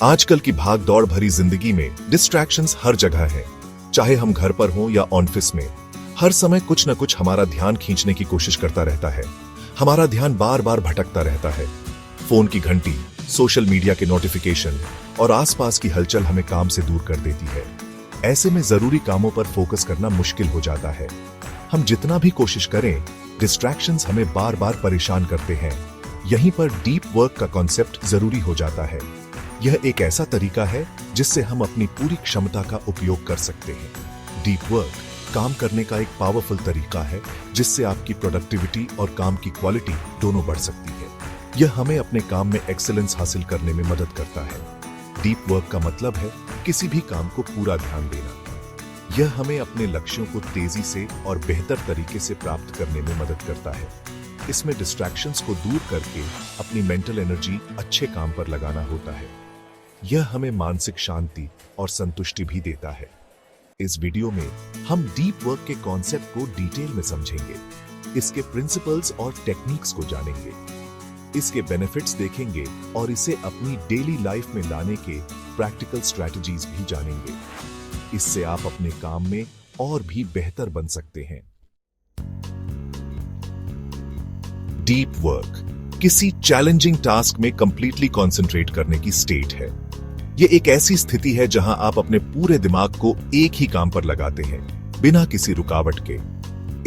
आजकल की भाग दौड़ भरी जिंदगी में डिस्ट्रैक्शंस हर जगह है। चाहे हम घर पर हों या ऑफिस में, हर समय कुछ न कुछ हमारा ध्यान खींचने की कोशिश करता रहता है। हमारा ध्यान बार बार भटकता रहता है। फोन की घंटी, सोशल मीडिया के नोटिफिकेशन और आसपास की हलचल हमें काम से दूर कर देती है। ऐसे में जरूरी कामों पर फोकस करना मुश्किल हो जाता है। हम जितना भी कोशिश करें, डिस्ट्रैक्शंस हमें बार बार परेशान करते हैं। यहीं पर डीप वर्क का कॉन्सेप्ट जरूरी हो जाता है। यह एक ऐसा तरीका है जिससे हम अपनी पूरी क्षमता का उपयोग कर सकते हैं। डीप वर्क काम करने का एक पावरफुल तरीका है जिससे आपकी प्रोडक्टिविटी और काम की क्वालिटी दोनों बढ़ सकती है। यह हमें अपने काम में एक्सीलेंस हासिल करने में मदद करता है। डीप वर्क का मतलब है किसी भी काम को पूरा ध्यान देना। यह हमें अपने लक्ष्यों को तेजी से और बेहतर तरीके से प्राप्त करने में मदद करता है। इसमें डिस्ट्रैक्शंस को दूर करके अपनी मेंटल एनर्जी अच्छे काम पर लगाना होता है। यह हमें मानसिक शांति और संतुष्टि भी देता है। इस वीडियो में हम डीप वर्क के कॉन्सेप्ट को डिटेल में समझेंगे, इसके प्रिंसिपल्स और टेक्निक्स को जानेंगे, इसके बेनिफिट्स देखेंगे और इसे अपनी डेली लाइफ में लाने के प्रैक्टिकल स्ट्रैटेजीज भी जानेंगे। इससे आप अपने काम में और भी बेहतर बन सकते हैं। डीप वर्क किसी चैलेंजिंग टास्क में कंप्लीटली कंसंट्रेट करने की स्टेट है। यह एक ऐसी स्थिति है जहां आप अपने पूरे दिमाग को एक ही काम पर लगाते हैं, बिना किसी रुकावट के।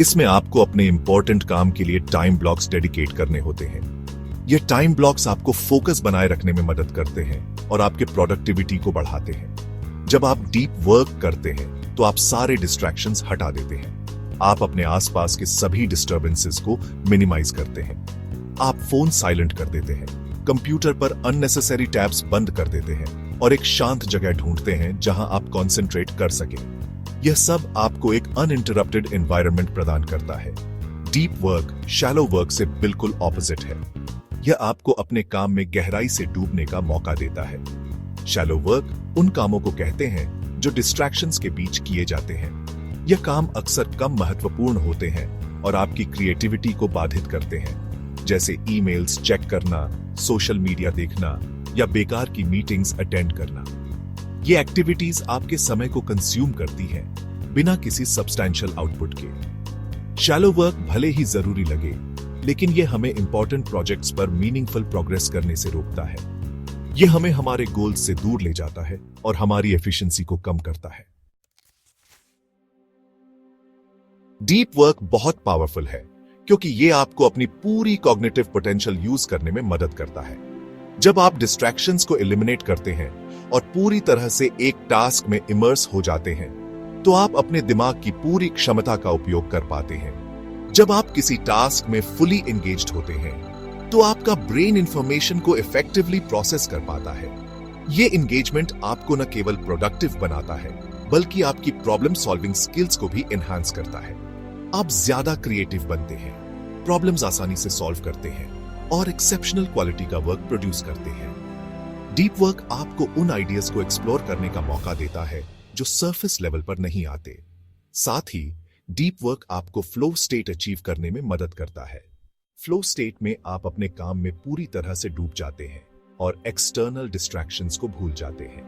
इसमें आपको अपने इंपॉर्टेंट काम के लिए टाइम ब्लॉक्स डेडिकेट करने होते हैं। ये टाइम ब्लॉक्स आपको फोकस बनाए रखने में मदद करते हैं और आपके प्रोडक्टिविटी को बढ़ाते हैं। जब आप डीप वर्क करते हैं तो आप सारे डिस्ट्रैक्शंस हटा देते हैं। आप अपने आसपास के सभी डिस्टर्बेंसेस को मिनिमाइज करते हैं। आप फोन साइलेंट कर देते हैं, कंप्यूटर पर अननेसेसरी टैब्स बंद कर देते हैं और एक शांत जगह ढूंढते हैं जहां आप कंसंट्रेट कर सकें। यह सब आपको एक अनइंटरप्टेड एनवायरनमेंट प्रदान करता है। डीप वर्क शैलो वर्क से बिल्कुल ऑपोजिट है। यह आपको अपने काम में गहराई से डूबने का मौका देता है। शैलो वर्क उन कामों को कहते हैं जो डिस्ट्रैक्शंस के बीच किए जाते हैं। यह काम अक्सर कम महत्वपूर्ण होते हैं और आपकी क्रिएटिविटी को बाधित करते हैं, जैसे ईमेल्स चेक करना, सोशल मीडिया देखना या बेकार की मीटिंग्स अटेंड करना। ये एक्टिविटीज आपके समय को कंज्यूम करती हैं, बिना किसी सब्सटैंशियल आउटपुट के। शैलो वर्क भले ही जरूरी लगे, लेकिन यह हमें इंपॉर्टेंट प्रोजेक्ट्स पर मीनिंगफुल प्रोग्रेस करने से रोकता है। यह हमें हमारे गोल्स से दूर ले जाता है और हमारी एफिशिएंसी को कम करता है। डीप वर्क बहुत पावरफुल है क्योंकि यह आपको अपनी पूरी कॉग्निटिव पोटेंशियल यूज करने में मदद करता है। जब आप डिस्ट्रैक्शंस को एलिमिनेट करते हैं और पूरी तरह से एक टास्क में इमर्स हो जाते हैं, तो आप अपने दिमाग की पूरी क्षमता का उपयोग कर पाते हैं। जब आप किसी टास्क में फुली एंगेज्ड होते हैं, तो आपका ब्रेन इंफॉर्मेशन को इफेक्टिवली प्रोसेस कर पाता है। यह एंगेजमेंट आपको न केवल प्रोडक्टिव बनाता है, बल्कि आपकी प्रॉब्लम सॉल्विंग स्किल्स को भी एनहांस करता है। आप ज्यादा क्रिएटिव बनते हैं, प्रॉब्लम्स आसानी से सॉल्व करते हैं और एक्सेप्शनल क्वालिटी का वर्क प्रोड्यूस करते हैं। डीप वर्क आपको उन आइडियाज को एक्सप्लोर करने का मौका देता है जो सरफेस लेवल पर नहीं आते। साथ ही डीप वर्क आपको फ्लो स्टेट अचीव करने में मदद करता है। फ्लो स्टेट में आप अपने काम में पूरी तरह से डूब जाते हैं और एक्सटर्नल डिस्ट्रैक्शंस को भूल जाते हैं।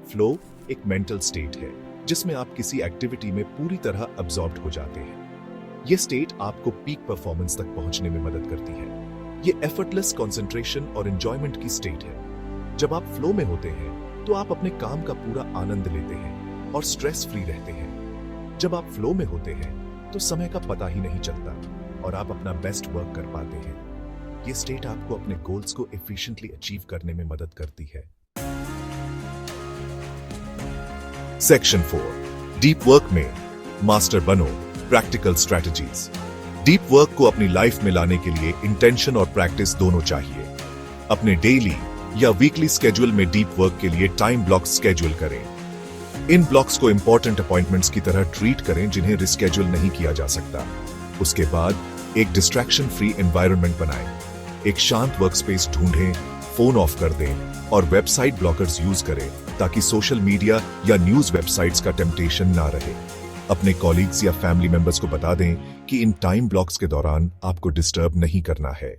फ्लो एक मेंटल स्टेट है जिसमें आप किसी एक्टिविटी में पूरी तरह अब्सॉर्ब्ड हो जाते हैं। यह स्टेट आपको पीक परफॉर्मेंस तक पहुंचने में मदद करती है। यह एफर्टलेस कंसंट्रेशन और एंजॉयमेंट की स्टेट है। जब आप फ्लो में होते हैं तो आप अपने काम का पूरा आनंद लेते हैं और स्ट्रेस फ्री रहते हैं। जब आप फ्लो में होते हैं तो समय का पता ही नहीं चलता और आप अपना बेस्ट वर्क कर पाते हैं। यह स्टेट आपको अपने गोल्स को एफिशिएंटली अचीव करने में मदद करती है। सेक्शन 4 डीप वर्क में मास्टर बनो, प्रैक्टिकल स्ट्रैटेजीज। डीप वर्क को अपनी लाइफ में लाने के लिए इंटेंशन और प्रैक्टिस दोनों चाहिए। अपने डेली या वीकली स्केड्यूल में डीप वर्क के लिए टाइम ब्लॉक स्केड्यूल करें। इन ब्लॉक्स को इंपॉर्टेंट अपॉइंटमेंट्स की तरह ट्रीट करें जिन्हें रिस्केड्यूल नहीं किया जा सकता। उसके बाद एक डिस्ट्रैक्शन फ्री एनवायरनमेंट बनाएं। एक शांत वर्कस्पेस ढूंढें, फोन ऑफ कर दें और वेबसाइट ब्लॉकर्स यूज करें ताकि सोशल मीडिया या न्यूज वेबसाइट्स का टेम्पटेशन ना रहे। अपने कॉलीग्स या फैमिली मेंबर्स को बता दें कि इन टाइम ब्लॉक्स के दौरान आपको डिस्टर्ब नहीं करना है।